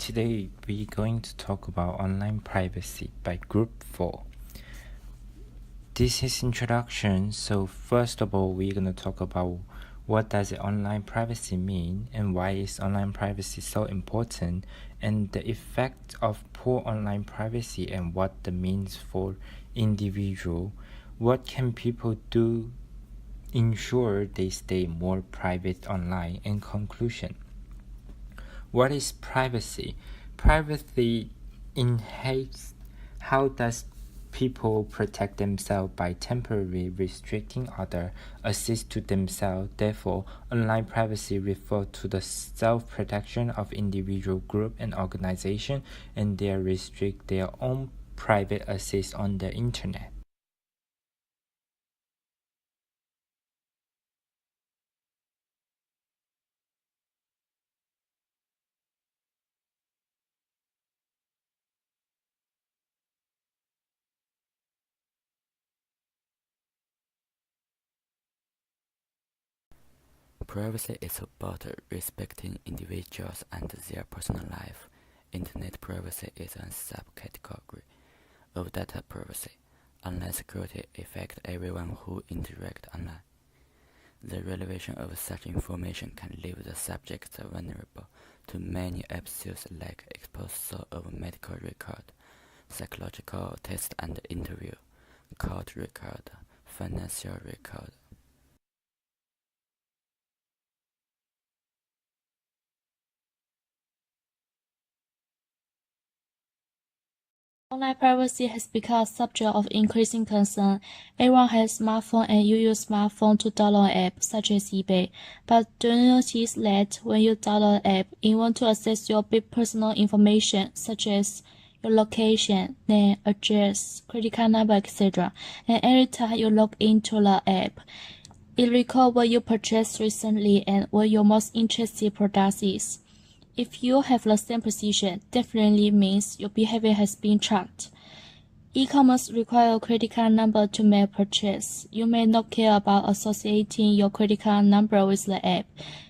Today we're going to talk about online privacy by Group 4. This is introduction, so first of all we're going to talk about what does online privacy mean and why is online privacy so important and the effect of poor online privacy and what that means for individual. What can people do ensure they stay more private online? In conclusion, what is privacy? Privacy enhances how does people protect themselves by temporarily restricting other access to themselves. Therefore, online privacy refers to the self-protection of individual, group, and organization, and they restrict their own private access on the internet. Privacy is about respecting individuals and their personal life. Internet privacy is a subcategory of data privacy. Online security affects everyone who interacts online. The revelation of such information can leave the subject vulnerable to many episodes like exposure of medical record, psychological test and interview, court record, financial record. Online privacy has become a subject of increasing concern. Everyone has a smartphone and you use smartphone to download apps such as eBay. But do you notice that when you download an app, you want to access your big personal information such as your location, name, address, credit card number, etc. And every time you log into the app, it records what you purchased recently and what your most interested product is. If you have the same position, definitely means your behavior has been tracked. E-commerce requires a credit card number to make a purchase. You may not care about associating your credit card number with the app.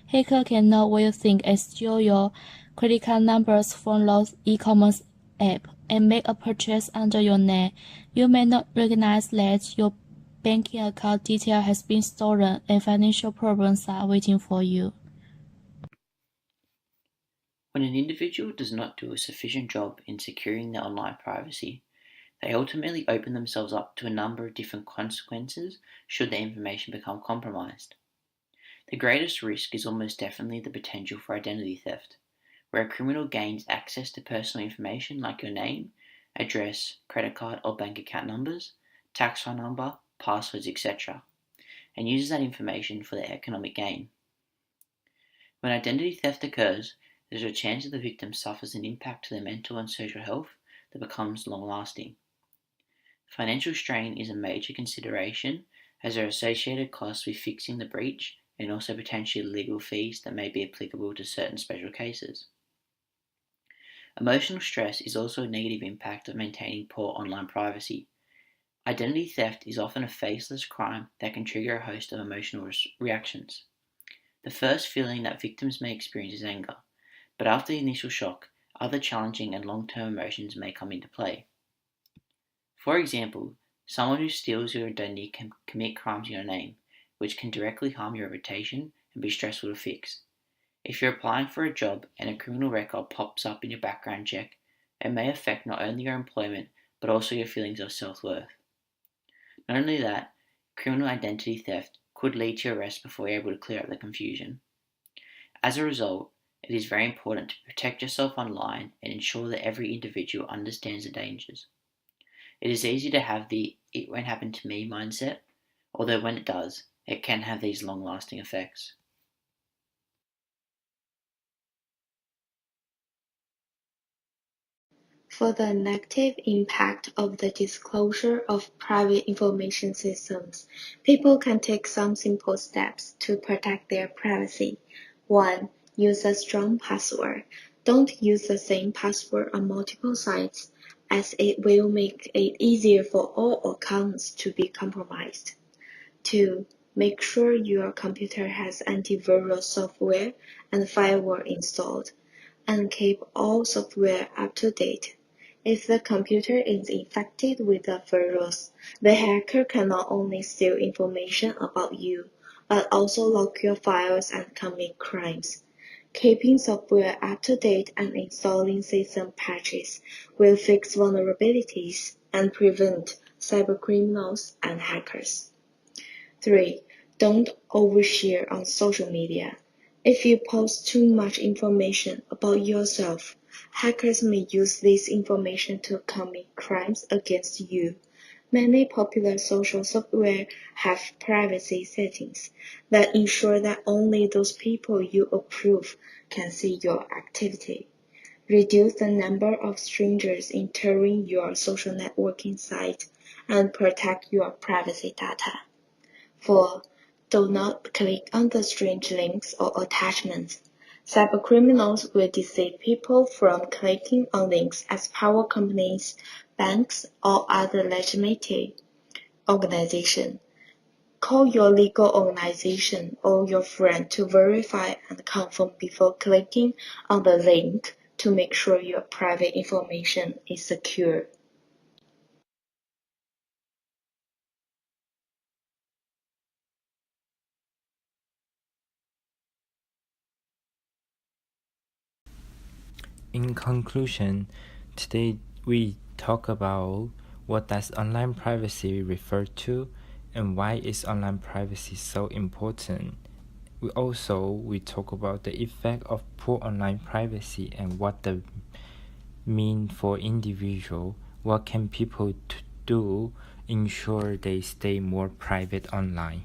Hacker can know what you think and steal your credit card numbers from the e-commerce app and make a purchase under your name. You may not recognize that your banking account detail has been stolen and financial problems are waiting for you. When an individual does not do a sufficient job in securing their online privacy, they ultimately open themselves up to a number of different consequences should their information become compromised. The greatest risk is almost definitely the potential for identity theft, where a criminal gains access to personal information like your name, address, credit card or bank account numbers, tax file number, passwords, etc., and uses that information for their economic gain. When identity theft occurs, there is a chance that the victim suffers an impact to their mental and social health that becomes long-lasting. Financial strain is a major consideration as there are associated costs with fixing the breach and also potentially legal fees that may be applicable to certain special cases. Emotional stress is also a negative impact of maintaining poor online privacy. Identity theft is often a faceless crime that can trigger a host of emotional reactions. The first feeling that victims may experience is anger, but after the initial shock, other challenging and long-term emotions may come into play. For example, someone who steals your identity can commit crimes in your name, which can directly harm your reputation and be stressful to fix. If you're applying for a job and a criminal record pops up in your background check, it may affect not only your employment but also your feelings of self-worth. Not only that, criminal identity theft could lead to your arrest before you're able to clear up the confusion. As a result, it is very important to protect yourself online and ensure that every individual understands the dangers. It is easy to have the "it won't happen to me" mindset, although when it does, it can have these long-lasting effects. For the negative impact of the disclosure of private information systems, people can take some simple steps to protect their privacy. 1. Use a strong password. Don't use the same password on multiple sites, as it will make it easier for all accounts to be compromised. 2. Make sure your computer has antivirus software and firewall installed. and keep all software up to date. If the computer is infected with a virus, the hacker can not only steal information about you, but also lock your files and commit crimes. Keeping software up to date and installing system patches will fix vulnerabilities and prevent cybercriminals and hackers. 3. Don't overshare on social media. If you post too much information about yourself, hackers may use this information to commit crimes against you. Many popular social software have privacy settings that ensure that only those people you approve can see your activity. Reduce the number of strangers entering your social networking site and protect your privacy data. 4. Do not click on the strange links or attachments. Cybercriminals will deceive people from clicking on links as power companies, banks, or other legitimate organizations. Call your legal organization or your friend to verify and confirm before clicking on the link to make sure your private information is secure. In conclusion, today we talk about what does online privacy refer to and why is online privacy so important. We talk about the effect of poor online privacy and what the mean for individual. What can people do ensure they stay more private online?